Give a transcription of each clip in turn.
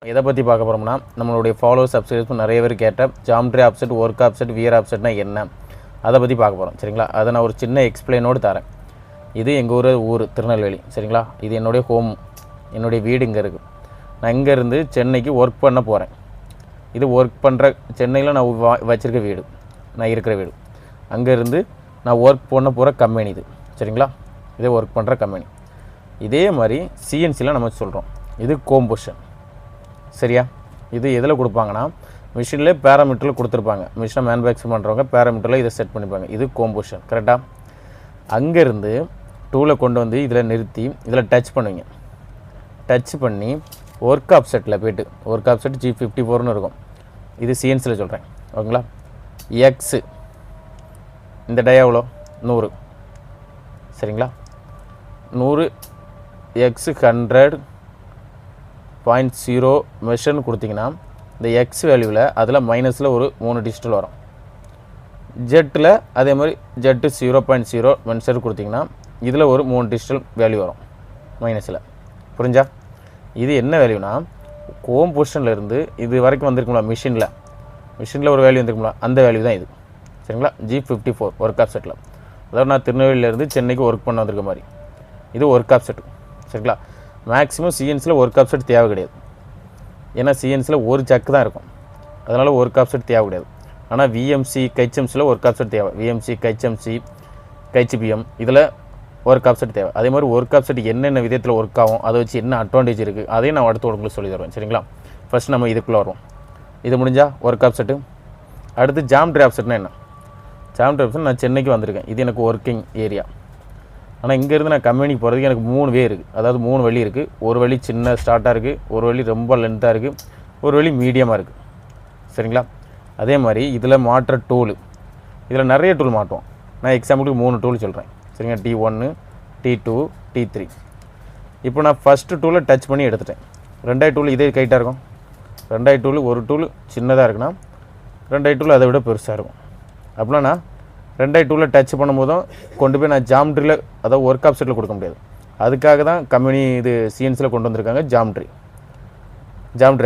எதை பற்றி பார்க்க போகிறோம்னா நம்மளுடைய ஃபாலோவர்ஸ் சப்ஸ்கிரைபர்ஸ் நிறைய பேர் கேட்ட geometry offset, work offset, wear ஆப்செட்னா என்ன, அதை பற்றி பார்க்க போகிறோம். சரிங்களா? அதை நான் ஒரு சின்ன எக்ஸ்பிளைனோடு தரேன். இது எங்கள் ஊர் திருநெல்வேலி. சரிங்களா? இது என்னுடைய ஹோம், என்னுடைய வீடு இங்கே இருக்குது. நான் இங்கேருந்து சென்னைக்கு ஒர்க் பண்ண போகிறேன். இது ஒர்க் பண்ணுற சென்னையில் நான் வச்சுருக்க வீடு, நான் இருக்கிற வீடு. அங்கேருந்து நான் ஒர்க் பண்ண போகிற கம்பெனி இது. சரிங்களா? இதே ஒர்க் பண்ணுற கம்பெனி. இதே மாதிரி சிஎன்சியில் நம்ம சொல்கிறோம், இது கோம்போஷன். சரியா? இது எதில் கொடுப்பாங்கன்னா மிஷினில் பேராமீட்டரில் கொடுத்துருப்பாங்க. மிஷினை மேனுஃபேக்சர் பண்ணுறவங்க பேராமீட்டரில் இதை செட் பண்ணிப்பாங்க. இது கோம்போஷன். கரெக்டாக? அங்கேருந்து டூலை கொண்டு வந்து இதில் நிறுத்தி இதில் டச் பண்ணுவீங்க. டச் பண்ணி ஒர்க் ஆப்செட்டில் போய்ட்டு, ஒர்க் ஆப்செட் G54ன்னு இருக்கும். இது சிஎன்சியில் சொல்கிறேன். ஓகேங்களா? எக்ஸு இந்த டை எவ்வளோ? 100. சரிங்களா? 100 எக்ஸு 100.0 மெஷர்னு கொடுத்திங்கன்னா இந்த எக்ஸ் வேல்யூவில் அதில் மைனஸில் ஒரு 3 டிஜிட்டல் வரும். ஜெட்டில் அதே மாதிரி ஜெட்டு 0.0 மெஷர் கொடுத்திங்கன்னா இதில் ஒரு 3 டிஜிட்டல் வேல்யூ வரும் மைனஸில். புரிஞ்சா? இது என்ன வேல்யூனா கோம் பொசிஷன்லேருந்து இது வரைக்கும் வந்திருக்குங்களா, மிஷினில் ஒரு வேல்யூ வந்திருக்குங்களா, அந்த வேல்யூ தான் இது. சரிங்களா? G54 work ஆப்செட்டில். அதாவது நான் திருநெல்வேலியிலேருந்து சென்னைக்கு ஒர்க் பண்ண வந்திருக்க மாதிரி இது ஒர்க் ஆப்செட். சரிங்களா? மேக்ஸிமம் சிஎன்சியில் ஒர்க் ஆப்செட் தேவை கிடையாது. ஏன்னா சிஎன்சியில் ஒரு ஜக்கு தான் இருக்கும், அதனால் ஒர்க் ஆப்செட் தேவை கிடையாது. ஆனால் விஎம்சி கைச்எம்சியில் ஒர்க் ஆப்செட் தேவை. விஎம்சி கைச்எம்சி கைச்சிபிஎம் இதில் ஒர்க் ஆப்செட் தேவை. அதே மாதிரி ஒர்க் ஆப்செட் என்னென்ன விதத்தில் ஒர்க் ஆகும், அதை வச்சு என்ன அட்வான்டேஜ் இருக்குது, அதையும் நான் அடுத்து உங்களுக்கு சொல்லி தருவேன். சரிங்களா? ஃபஸ்ட் நம்ம இதுக்குள்ளே வருவோம். இது முடிஞ்சால் ஒர்க் ஆப்செட்டு. அடுத்து ஜாமெட்ரி ஆப்செட்னா என்ன? ஜாமெட்ரி ஆப்செட் நான் சென்னைக்கு வந்திருக்கேன். இது எனக்கு ஒர்க்கிங் ஏரியா. ஆனால் இங்கேருந்து நான் கம்பெனிக்கு போகிறதுக்கு எனக்கு 3 வே இருக்குது. அதாவது 3 வழி இருக்குது. ஒரு வழி சின்ன ஸ்டார்ட்டாக இருக்குது, ஒரு வழி ரொம்ப லென்த்தாக இருக்குது, ஒரு வழி மீடியமாக இருக்குது. சரிங்களா? அதே மாதிரி இதில் மாற்ற டூலு, இதில் நிறைய டூல் மாட்டுவோம். நான் எக்ஸாம்பிளுக்கு 3 டூல் சொல்கிறேன். சரிங்களா? T1, T2, T3. இப்போ நான் ஃபஸ்ட்டு டூலை டச் பண்ணி எடுத்துட்டேன். 2வது டூல் இதே கைட்டாக இருக்கும். 2வது டூல், ஒரு டூல் சின்னதாக இருக்குன்னா 2வது டூல் அதை விட பெருசாக இருக்கும். அப்படின்னா நான் 2வது டூலில் டச் பண்ணும்போதும் கொண்டு போய் நான் ஜாமெட்ரியில், அதாவது ஒர்க் ஆப்செட்டில் கொடுக்க முடியாது. அதுக்காக தான் கம்பெனி இது சிஎன்சியில் கொண்டு வந்திருக்காங்க ஜாமெட்ரி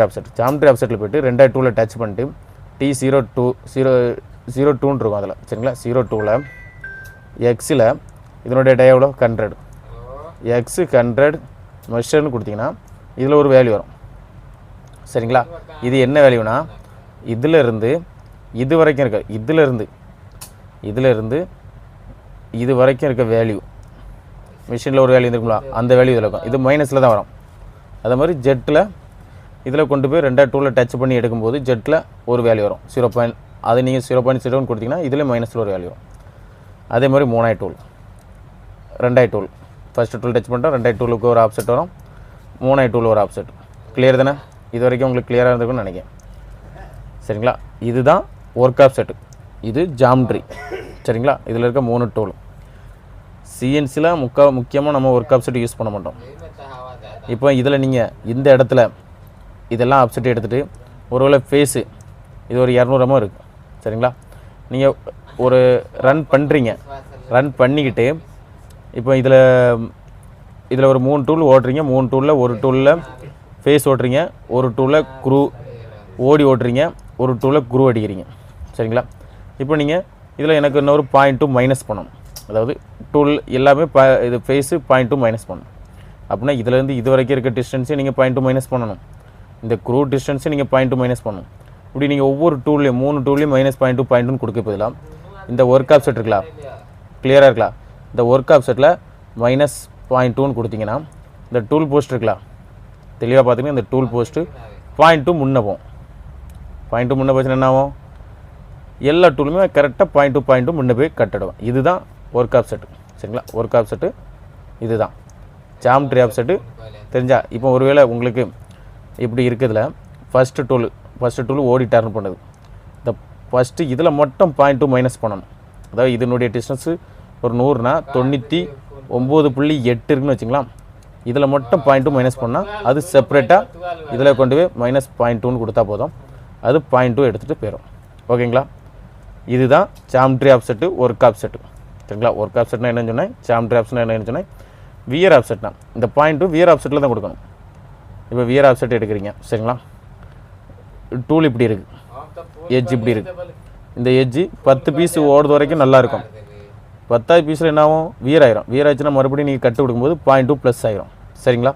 ஆப்செட். ஜாமெட்ரி ஆப்செட்டில் போய்ட்டு 2வது டூலில் டச் பண்ணிட்டு T02 இருக்கும் அதில். சரிங்களா? 02ல் எக்ஸில் இதனுடைய டை எவ்வளோ? 100. எக்ஸு 100 மெஷர்னு கொடுத்திங்கன்னா இதில் ஒரு வேல்யூ வரும். சரிங்களா? இது என்ன வேல்யூனா இதிலிருந்து இது வரைக்கும் இருக்க, இதிலிருந்து இது வரைக்கும் இருக்க வேல்யூ, மிஷினில் ஒரு வேல்யூ இருக்குங்களா, அந்த வேல்யூ இதில் இருக்கும். இது மைனஸில் தான் வரும். அதே மாதிரி ஜெட்டில் இதில் கொண்டு போய் 2வது டூலில் டச் பண்ணி எடுக்கும்போது ஜெட்டில் ஒரு வேல்யூ வரும் 0. அது நீங்கள் 0.01 கொடுத்திங்கன்னா இதில் மைனஸில் ஒரு வேல்யூ வரும். அதே மாதிரி 3வது டூல், 2வது டூல், ஃபஸ்ட்டு டூல் டச் பண்ணிட்டோம், 2வது டூலுக்கு ஒரு ஆப்செட் வரும், 3வது டூல் ஒரு ஆப்செட். கிளியர் தானே? இது வரைக்கும் உங்களுக்கு கிளியராக இருந்திருக்குன்னு நினைக்கிறேன். சரிங்களா? இதுதான் ஒர்க் ஆப்செட்டு, இது ஜாமெட்ரி. சரிங்களா? இதில் இருக்க 3 டூல். சிஎன்சியில் முக்கியமாக நம்ம ஒர்க் ஆப்செட் யூஸ் பண்ண மாட்டோம். இப்போ இதில் நீங்கள் இந்த இடத்துல இதெல்லாம் ஆப்செட் எடுத்துகிட்டு ஒருவேளை ஃபேஸு இது ஒரு 200 mm இருக்குது. சரிங்களா? நீங்கள் ஒரு ரன் பண்ணிக்கிட்டு இப்போ இதில் ஒரு 3 டூல் ஓட்டுறீங்க. 3 டூலில் ஒரு டூலில் ஃபேஸ் ஓட்டுறீங்க, ஒரு டூலில் குரூ ஓட்டுறீங்க, ஒரு டூலில் குரூ அடிக்கிறீங்க. சரிங்களா? இப்போ நீங்கள் இதில் எனக்கு இன்னொரு 0.2 மைனஸ் பண்ணணும். அதாவது டூல் எல்லாமே இது ஃபேஸு 0.2 மைனஸ் பண்ணணும். அப்படின்னா இதிலேருந்து இது வரைக்கும் இருக்க டிஸ்டன்ஸை நீங்கள் 0.2 மைனஸ் பண்ணணும். இந்த குரூ டிஸ்டன்ஸை நீங்கள் 0.2 மைனஸ் பண்ணணும். இப்படி நீங்கள் ஒவ்வொரு டூல்லையும் 3 டூல்லையும் -0.2 கொடுக்க போதெல்லாம் இந்த ஒர்க் ஆப்செட் இருக்கலாம், கிளியராக இருக்கலாம். இந்த ஒர்க் ஆப்செட்டில் -0.2 கொடுத்தீங்கன்னா இந்த டூல் போஸ்ட் இருக்கலாம், தெளிவாக பார்த்தீங்கன்னா இந்த டூல் போஸ்ட்டு 0.2 முன்னே போகும். 0.2 முன்னே போச்சுன்னா என்ன ஆகும்? எல்லா டூலுமே கரெக்டாக 0.2 முன்னே போய் கட்டிடுவோம். இதுதான் ஒர்க் ஆப்செட்டு. சரிங்களா? ஒர்க் ஆப்செட்டு இதுதான். ஜாமெட்ரி ஆப்செட்டு தெரிஞ்சா இப்போ ஒருவேளை உங்களுக்கு இப்படி இருக்கிறதுல ஃபஸ்ட்டு டூல் ஓடி டர்ன் பண்ணுது. இந்த ஃபஸ்ட்டு இதில் மட்டும் 0.2 மைனஸ் பண்ணணும். அதாவது இதனுடைய டிஸ்டன்ஸு ஒரு 100னா 99.8 இருக்குன்னு வச்சுங்களா. இதில் மட்டும் 0.2 மைனஸ் பண்ணால் அது செப்பரேட்டாக இதில் கொண்டு போய் -0.2 கொடுத்தா போதும், அது 0.2 எடுத்துகிட்டு போயிடும். ஓகேங்களா? இதுதான் ஜாமெட்ரி ஆப்செட்டு, ஒர்க் ஆப்செட்டு. சரிங்களா? ஒர்க் ஆப்செட்னா என்னன்னு சொன்னேன், ஜாமெட்ரி ஆப்செட்னா என்னன்னு சொன்னேன். வியர் ஆப்செட்னா இந்த 0.2 வியர் ஆப்செட்டில் தான் கொடுக்கணும். இப்போ வியர் ஆப்செட் எடுக்கிறீங்க சரிங்களா, டூல் இப்படி இருக்குது, எட்ஜ் இப்படி இருக்குது. இந்த எட்ஜு 10 பீஸ் ஓடுறது வரைக்கும் நல்லாயிருக்கும். 10வது பீஸில் என்ன ஆகும், வியர் ஆயிரும். வியர் ஆச்சுன்னா மறுபடியும் நீங்கள் கட்டு கொடுக்கும்போது 0.2 ப்ளஸ் ஆயிரும் சரிங்களா.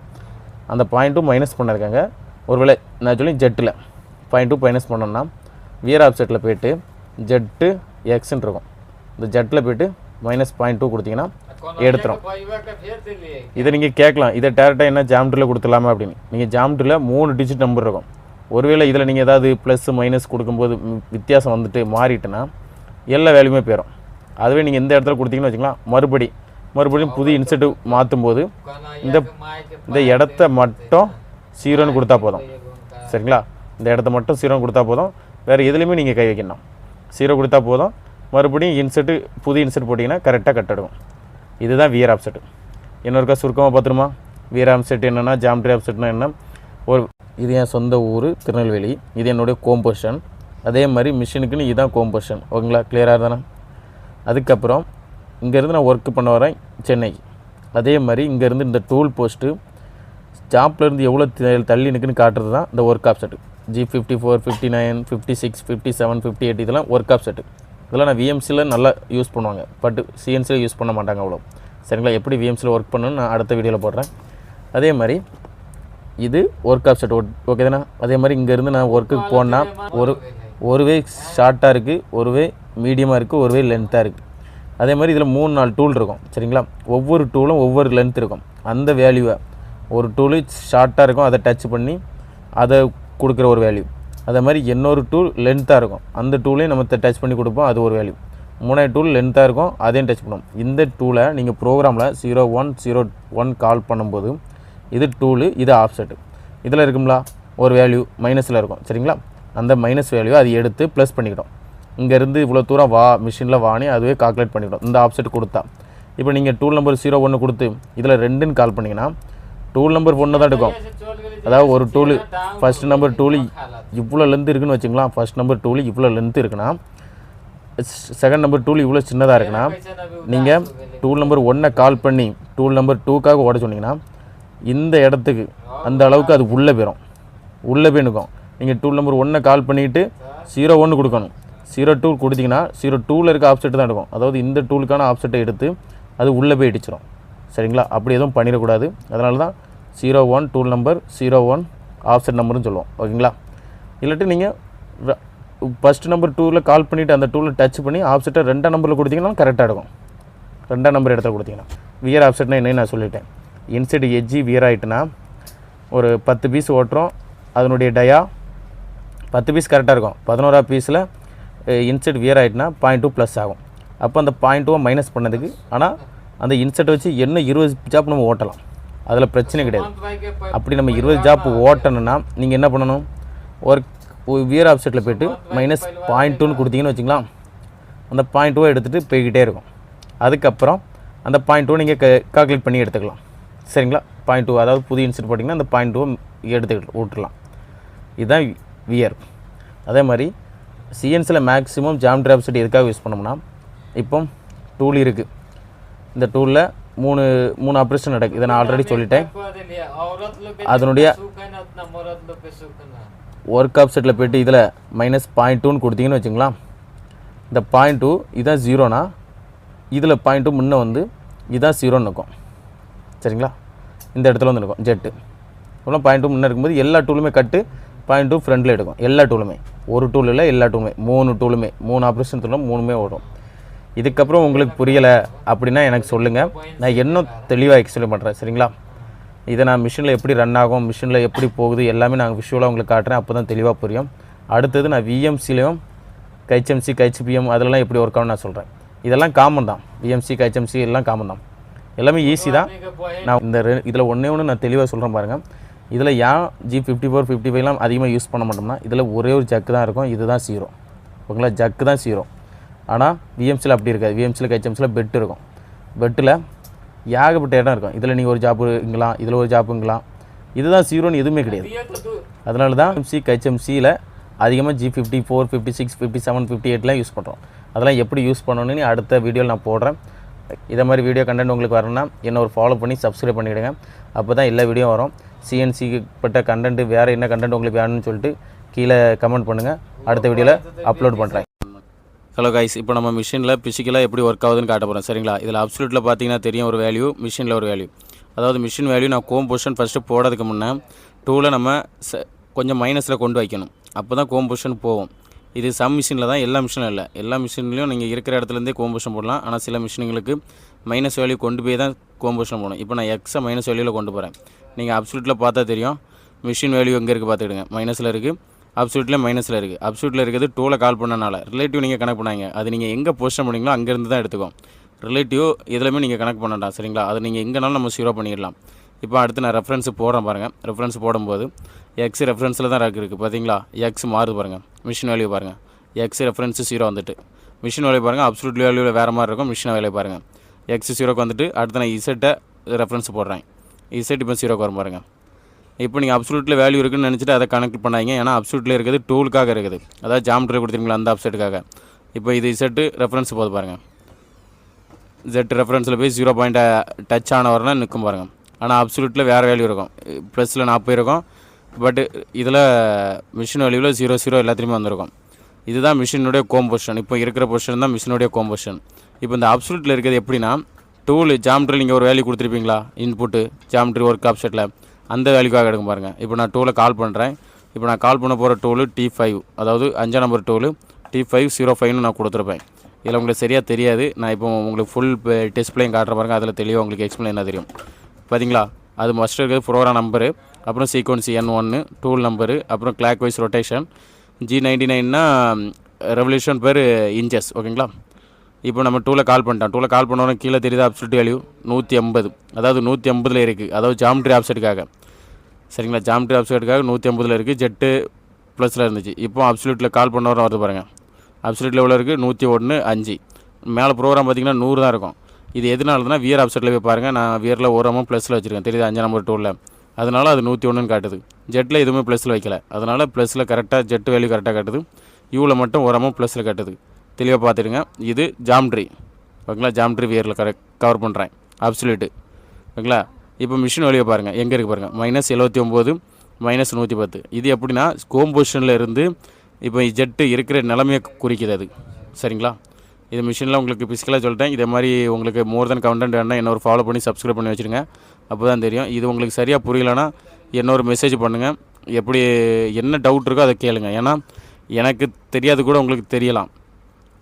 அந்த 0.2 மைனஸ் பண்ணிருக்காங்க. ஒருவேளை நான் சொல்லி ஜெட்டில் 0.2 மைனஸ் பண்ணோம்னா வியர் ஆப்செட்டில் போய்ட்டு ஜெட்டு எக்ஸ்ன்னு இருக்கும். இந்த ஜெட்டில் போய்ட்டு -0.2 கொடுத்தீங்கன்னா எடுத்துரும். இதை நீங்கள் கேட்கலாம், இதை டேரெக்டாக என்ன ஜாமெட்ரியில் கொடுத்துடலாமா அப்படின்னு. நீங்கள் ஜாமெட்ரியில் 3 டிஜிட் நம்பர் இருக்கும். ஒருவேளை இதில் நீங்கள் ஏதாவது ப்ளஸ் மைனஸ் கொடுக்கும்போது வித்தியாசம் வந்துட்டு மாறிட்டுன்னா எல்லா வேல்யூமே போயிடும். அதுவே நீங்கள் இந்த இடத்துல கொடுத்தீங்கன்னு வச்சுக்கலாம், மறுபடியும் புது இன்செட்டு மாற்றும் போது இந்த இடத்த மட்டும் 0ன்னு கொடுத்தா போதும் சரிங்களா. இந்த இடத்த மட்டும் 0ன்னு கொடுத்தா போதும், வேறு எதுலேயுமே நீங்கள் கை வைக்கணும். 0 கொடுத்தா போதும், மறுபடியும் இன்செட்டு புது இன்செட் போட்டிங்கன்னா கரெக்டாக கட் எடுக்கும். இதுதான் வியர் ஆப்செட்டு. இன்னொருக்கா சுருக்கமாக பார்த்துருமா, வியர் ஆப்செட் என்னென்னா, ஜாமெட்ரி ஆப்செட்னா என்ன. இது என் சொந்த ஊர் திருநெல்வேலி, இது என்னுடைய கோம்பொசிஷன். அதே மாதிரி மிஷினுக்குன்னு இதுதான் கோம்பொசிஷன். ஓகேங்களா, கிளியராக தானே. அதுக்கப்புறம் இங்கேருந்து நான் ஒர்க்கு பண்ண வரேன் சென்னைக்கு. அதே மாதிரி இங்கேருந்து இந்த டூல் போஸ்ட்டு ஜாப்லேருந்து எவ்வளோ தள்ளி நிற்குன்னு காட்டுறது தான் இந்த ஒர்க் ஆப்செட்டு. G54, 59, 56, 57, 58 இதெல்லாம் ஒர்க் ஆப்செட்டு. இதெல்லாம் நான் விஎம்சியில் நல்லா யூஸ் பண்ணுவாங்க, பட் சிஎன்சியில் யூஸ் பண்ண மாட்டாங்க அவ்வளோ சரிங்களா. எப்படி விஎம்சியில் ஒர்க் பண்ணணும்னு நான் அடுத்த வீடியோவில் போடுறேன். அதே மாதிரி இது ஒர்க் ஆப்செட் ஓகே தானே. அதே மாதிரி இங்கேருந்து நான் ஒர்க்குக்கு போனால் ஒரு வே ஷார்ட்டாக இருக்குது, ஒரு வே மீடியமாக இருக்குது, ஒரு வே லென்த்தாக இருக்குது. அதே மாதிரி இதில் 3-4 டூல் இருக்கும் சரிங்களா. ஒவ்வொரு டூலும் ஒவ்வொரு லென்த் இருக்கும். அந்த வேல்யூவை ஒரு டூலு ஷார்ட்டாக இருக்கும், அதை டச் பண்ணி அதை கொடுக்குற ஒரு வேல்யூ. அதே மாதிரி இன்னொரு டூல் லென்த்தாக இருக்கும், அந்த டூலையும் நம்ம டச் பண்ணி கொடுப்போம், அது ஒரு வேல்யூ. 3 டூல் லென்த்தாக இருக்கும், அதையும் டச் பண்ணுவோம். இந்த டூலை நீங்கள் ப்ரோக்ராமில் 0101 கால் பண்ணும்போது இது டூலு, இது ஆப்செட்டு. இதில் இருக்குங்களா ஒரு வேல்யூ மைனஸில் இருக்கும் சரிங்களா. அந்த மைனஸ் வேல்யூ அது எடுத்து ப்ளஸ் பண்ணிக்கிட்டோம். இங்கேருந்து இவ்வளோ தூரம் மிஷினில் வாணி அதுவே கால்குலேட் பண்ணிக்கிட்டோம் இந்த ஆப்செட் கொடுத்தா. இப்போ நீங்கள் டூல் நம்பர் 01 கொடுத்து இதில் 2ன்னு கால் பண்ணிங்கன்னா டூல் நம்பர் 1 தான் எடுக்கும். அதாவது ஒரு டூலு ஃபஸ்ட் நம்பர் டூலு இவ்வளோ லென்த் இருக்குன்னு வச்சுக்கலாம். ஃபஸ்ட் நம்பர் டூலு இவ்வளோ லென்த் இருக்குன்னா, செகண்ட் நம்பர் டூல் இவ்வளோ சின்னதாக இருக்குன்னா, நீங்கள் டூல் நம்பர் 1 கால் பண்ணி டூல் நம்பர் 2க்காக ஓட சொன்னீங்கன்னா இந்த இடத்துக்கு அந்த அளவுக்கு அது உள்ளே போய் நிற்கும். நீங்கள் டூல் நம்பர் 1 கால் பண்ணிவிட்டு 01 கொடுக்கணும். 02 கொடுத்தீங்கன்னா 02ல் இருக்க ஆப்செட்டு தான் எடுக்கும். அதாவது இந்த டூலுக்கான ஆப்செட்டை எடுத்து அது உள்ளே போய் இடிச்சிடும் சரிங்களா. அப்படி எதுவும் பண்ணிடக்கூடாது. அதனால தான் 01 டூல் நம்பர் 01 ஆப்செட் நம்பர்னு சொல்லுவோம் ஓகேங்களா. இல்லாட்டி நீங்கள் ஃபஸ்ட் நம்பர் 2ல் கால் பண்ணிவிட்டு அந்த டூலில் டச் பண்ணி ஆப்செட்டை 2ஆம் நம்பரில் கொடுத்தீங்கன்னா கரெக்டாக இருக்கும். 2ஆம் நம்பர் இடத்துல கொடுத்தீங்கன்னா. வியர் ஆப்செட்னா என்னன்னு நான் சொல்லிட்டேன். இன்சைடு எட்ஜி வியர் ஆகிட்டுனா ஒரு 10 பீஸ் ஓட்டுறோம், அதனுடைய டயா 10 பீஸ் கரெக்டாக இருக்கும். 11ஆம் பீஸில் இன்செட் வியர் ஆகிட்டுனா 0.2 ப்ளஸ் ஆகும். அப்போ அந்த 0.2 மைனஸ் பண்ணதுக்கு, ஆனால் அந்த இன்செட்டை வச்சு என்ன 20 ஜாப் நம்ம ஓட்டலாம், அதில் பிரச்சனை கிடையாது. அப்படி நம்ம 20 ஜாப் ஓட்டணும்னா நீங்கள் என்ன பண்ணணும், ஒரு வியர் ஆப்செட்டில் போய்ட்டு -0.2ன்னு கொடுத்தீங்கன்னு வச்சுக்கலாம். அந்த 0.2 எடுத்துகிட்டு போய்கிட்டே இருக்கும். அதுக்கப்புறம் அந்த 0.2 நீங்கள் கால்குலேட் பண்ணி எடுத்துக்கலாம் சரிங்களா. 0.2 அதாவது புது இன்செட் போட்டிங்கன்னா அந்த 0.2 எடுத்து விட்டுடலாம். இதுதான் வியர். அதே மாதிரி சிஎன்சியில் மேக்ஸிமம் ஜாமெட்ரி ஆப்செட் எதுக்காக யூஸ் பண்ணோம்னா, இப்போ டூல் இருக்குது, இந்த டூலில் மூணு ஆப்ரேஷன் நடக்குது. இதை நான் ஆல்ரெடி சொல்லிட்டேன். அதனுடைய ஒர்க் ஆப்செட்டில் போய்ட்டு இதில் -0.2ன்னு கொடுத்தீங்கன்னு வச்சுங்களா. இந்த 0.2 இதான் 0னா இதில் 0.2 முன்னே வந்து இதான் 0ன்னு இருக்கும் சரிங்களா. இந்த இடத்துல வந்து இருக்கும் ஜெட்டு. இவ்வளோ 0.2 முன்னே இருக்கும்போது எல்லா டூலுமே கட்டு 0.2 ஃப்ரண்டில் எடுக்கும். எல்லா டூலுமே, ஒரு டூல் இல்லை, எல்லா டூலுமே 3 டூலுமே 3 ஆப்ரேஷன் டூலும் 3மே ஓடும். இதுக்கப்புறம் உங்களுக்கு புரியலை அப்படின்னா எனக்கு சொல்லுங்கள், நான் இன்னும் தெளிவாக எக்ஸ்பிளைன் பண்ணுறேன் சரிங்களா. இதை நான் மிஷினில் எப்படி ரன் ஆகும், மிஷினில் எப்படி போகுது எல்லாமே நான் விஷுவலாக உங்களுக்கு காட்டுறேன். அப்போ தான் தெளிவாக புரியும். அடுத்தது நான் விஎம்சிலையும் கைச்எம்சி கைச்சிபிஎம் அதெல்லாம் எப்படி ஒர்க் ஆகும்னு நான் சொல்கிறேன். இதெல்லாம் காமன் தான், விஎம்சி கைச்எம்சி எல்லாம் காமன் தான், எல்லாமே ஈஸி தான். நான் இந்த இதில் ஒன்று நான் தெளிவாக சொல்கிறேன் பாருங்கள். இதில் ஏன் G54, 55லாம் அதிகமாக யூஸ் பண்ண மாட்டோம்னா, இதில் ஒரே ஒரு ஜக்கு தான் இருக்கும், இதுதான் 0 ஓகேங்களா. ஜக்கு தான் 0. ஆனால் விஎம்சியில் அப்படி இருக்காது. விஎம்சியில் கைச்எம்சியில் பெட் இருக்கும். பெட்டில் ஏகப்பட்ட இடம் இருக்கும். இதில் நீங்கள் ஒரு ஜாப்புங்களாம், இதில் ஒரு ஜாப்புங்களாம், இதுதான் 0ன்னு எதுவுமே கிடையாது. அதனால தான் விஎம்சி கைச்எம்சியில் அதிகமாக G54, 56, 57, 58லாம் யூஸ் பண்ணுறோம். அதெல்லாம் எப்படி யூஸ் பண்ணணுன்னு அடுத்த வீடியோவில் நான் போடுறேன். இதை மாதிரி வீடியோ கண்டென்ட் உங்களுக்கு வரணும்னா என்ன ஒரு ஃபாலோ பண்ணி சப்ஸ்கிரைப் பண்ணிவிடுங்க. அப்போ தான் எல்லா வீடியோ வரும். சிஎன்சிக்கு பட்ட கண்டென்ட் வேறு என்ன கண்டென்ட் உங்களுக்கு வேணும்னு சொல்லிட்டு கீழே கமெண்ட் பண்ணுங்கள். அடுத்த வீடியோவில் அப்லோட் பண்ணுறேன். ஹலோ கைஸ், இப்போ நம்ம மிஷினில் பிசிக்கலாக எப்படி ஒர்க் ஆகுதுன்னு காட்ட போகிறோம். சரிங்களா? இதில் அப்சல்யூட்டில் பார்த்தீங்கன்னா தெரியும் ஒரு வேல்யூ, மிஷினில் ஒரு வேல்யூ. அதாவது மிஷின் வேல்யூ நான் கோம் பொசிஷன் ஃபஸ்ட்டு போடுறதுக்கு முன்னே டூவில் நம்ம கொஞ்சம் மைனஸில் கொண்டு வைக்கணும். அப்போ தான் கோம் பொசிஷன் போகும். இது சம் மிஷினில் தான், எல்லா மிஷினும் இல்லை. எல்லா மிஷின்லையும் நீங்கள் இருக்கிற இடத்துலேருந்தே கோம் பொசிஷன் போடலாம். ஆனால் சில மிஷினுங்களுக்கு மைனஸ் வேல்யூ கொண்டு போய் தான் கோம் பொசிஷன் போடணும். இப்போ நான் எக்ஸை மைனஸ் வேல்யூவில் கொண்டு போகிறேன். நீங்கள் அப்சல்யூட்டில் பார்த்தா தெரியும் மிஷின் வேல்யூ எங்கே இருக்குது பார்த்துக்கிடுங்க. மைனஸில் இருக்குது, அப்சல்யூட்டில் மைனஸில் இருக்குது. அப்சல்யூட்டில் இருக்கிறது டூவில் கால் பண்ணனால ரிலேட்டிவ் நீங்கள் கனெக்ட் பண்ணாங்க. அது நீங்கள் எங்கே பொசிஷன் பண்ணிங்களோ அங்கேருந்து தான் எடுத்துக்கும். ரிலேட்டிவ் இதுலையுமே நீங்கள் கனெக்ட் பண்ணலாம். சரிங்களா? அது நீங்கள் எங்கேனாலும் நம்ம 0 பண்ணிடலாம். இப்போ அடுத்து நான் ரெஃபரன்ஸ் போடுறேன் பாருங்கள். ரெஃபரன்ஸ் போடும்போது எக்ஸ் ரெஃபரன்ஸில் தான் இருக்குது பார்த்தீங்களா? எக்ஸ் மாறுது பாருங்கள். மிஷின் வேல்யூ பாருங்கள். எக்ஸ் ரெஃபரன்ஸு 0 வந்துட்டு மிஷின் வேல்யூ பாருங்கள். அப்சல்யூட் வேல்யூவில் வேறு மாதிரி இருக்கும். மிஷின் வேல்யூ பாருங்கள். எக்ஸ் 0க்கு வந்துட்டு அடுத்து நான் இசட்டை ரெஃபரன்ஸ் போடுறேன். இசட் இப்போ 0க்கு வரும் பாருங்கள். இப்போ நீங்கள் அப்சல்யூட்டில் வேல்யூ இருக்குன்னு நினச்சிட்டு அதை கனெக்ட் பண்ணாங்க. ஏன்னா அப்சல்யூட்டில் இருக்குது டூலுக்காக இருக்குது. அதாவது ஜாமெட்ரி கொடுத்துருங்களா அந்த அப்செட்டுக்காக. இப்போ இது இசட்டு ரெஃபரன்ஸ் போது பாருங்கள். Z ரெஃபரன்ஸில் போய் 0 பாயிண்ட்டை டச் ஆன வரனா நிற்கும் பாருங்கள். ஆனால் அப்சல்யூட்டில் வேறு வேல்யூ இருக்கும். ப்ளஸில் 40 இருக்கும். பட் இதில் மிஷின் வேல்யூவில் 0 எல்லாத்துலேயுமே வந்திருக்கும். இதுதான் மிஷினுடைய கோம் பொசிஷன். இப்போ இருக்கிற பொசிஷன் தான் மிஷினுடைய கோம் பொசிஷன். இப்போ இந்த அப்சல்யூட்டில் இருக்கிறது எப்படின்னா டூல் ஜாமெட்ரி நீங்கள் ஒரு வேல்யூ கொடுத்துருப்பீங்களா இன்புட்டு ஜாமெட்ரி ஒர்க் ஆப்செட்டில் அந்த வேல்யூக்காக எடுக்கும் பாருங்கள். இப்போ நான் டூவில் கால் பண்ணுறேன். இப்போ நான் கால் பண்ண போகிற டூலு T5, அதாவது 5ஆம் நம்பர் டூலு T505ன்னு நான் கொடுத்துருப்பேன். இதில் உங்களுக்கு சரியாக தெரியாது. நான் இப்போ உங்களுக்கு ஃபுல் டிஸ்பிளேயும் காட்டுற பாருங்க. அதில் தெளிவாக உங்களுக்கு எக்ஸ்பிளைன் என்ன தெரியும் பார்த்தீங்களா? அது மஸ்ட் இருக்கிறது ப்ரோக்ராம் நம்பரு, அப்புறம் சீக்வன்ஸ் N1, டூல் நம்பரு, அப்புறம் கிளாக் வைஸ் ரொட்டேஷன். G99னா ரெவல்யூஷன் பெர் இன்ச்சஸ். ஓகேங்களா? இப்போ நம்ம டூவில் கால் பண்ணிட்டோம். டூவில் கால் பண்ணோன்னா கீழே தெரியுது அப்சல்யூட் வேல்யூ 180. அதாவது 180ல் இருக்குது. அதாவது ஜாமெட்ரி ஆப்செட்டுக்காக. சரிங்களா? ஜாமெட்ரி ஆப்செட்டுக்காக 180ல் இருக்குது. ஜெட்டு ப்ளஸில் இருந்துச்சு. இப்போ அப்சல்யூட்டில் கால் பண்ணவரை வருது பாருங்கள். அப்சல்யூட்டில் எவ்வளோ இருக்குது? 101.5. மேலே ப்ரோக்ராம் பார்த்திங்கன்னா 100 தான் இருக்கும். இது எதுனாலதுன்னா வியர் ஆப்செட்டில் போய் பாருங்கள். நான் வியரில் ஒரு அமௌண்ட் ப்ளஸில் வச்சுருக்கேன். தெரியுது 5ஆம் நம்பர் டூலில். அதனால் அது 101ன்னு காட்டுது. ஜெட்டில் எதுவுமே ப்ளஸில் வைக்கல. அதனால் ப்ளஸில் கரெக்டாக ஜெட் வேல்யூ கரெக்டாக காட்டுது. யூவில் மட்டும் ஒரு அமௌண்ட் ப்ளஸில் காட்டுது. தெளிவாக பார்த்துடுங்க. இது ஜாமெட்ரி. ஓகேங்களா? ஜாமெட்ரி வியரில் கவர் பண்ணுறேன் அப்சல்யூட்டு. ஓகேங்களா? இப்போ மிஷின் வேல்யூ பாருங்கள் எங்கே இருக்குது பாருங்கள். -79, -110. இது எப்படின்னா கோம் பொசிஷனில் இருந்து இப்போ ஜெட்டு இருக்கிற நிலைமையை குறிக்குது அது. சரிங்களா? இது மிஷினில் உங்களுக்கு பிசிக்கலாக சொல்லிட்டேன். இதே மாதிரி உங்களுக்கு மோர் தென் கண்டென்ட் வேணால் என்ன ஒரு ஃபாலோ பண்ணி சப்ஸ்கிரைப் பண்ணி வச்சுருங்க. அப்போ தான் தெரியும். இது உங்களுக்கு சரியாக புரியலைன்னா என்ன ஒரு மெசேஜ் பண்ணுங்கள். எப்படி என்ன டவுட் இருக்கோ அதை கேளுங்க. ஏன்னா எனக்கு தெரியாது கூட உங்களுக்கு தெரியலாம்.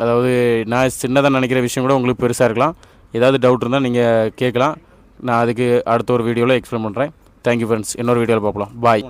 அதாவது நான் சின்னதாக நினைக்கிற விஷயம் கூட உங்களுக்கு பெருசாக இருக்கலாம். ஏதாவது டவுட் இருந்தால் நீங்கள் கேட்கலாம். நான் அதுக்கு அடுத்த ஒரு வீடியோவில் எக்ஸ்பிளைன் பண்ணுறேன். Thank you friends. இன்னொரு வீடியோவில் பார்க்கலாம். பாய்.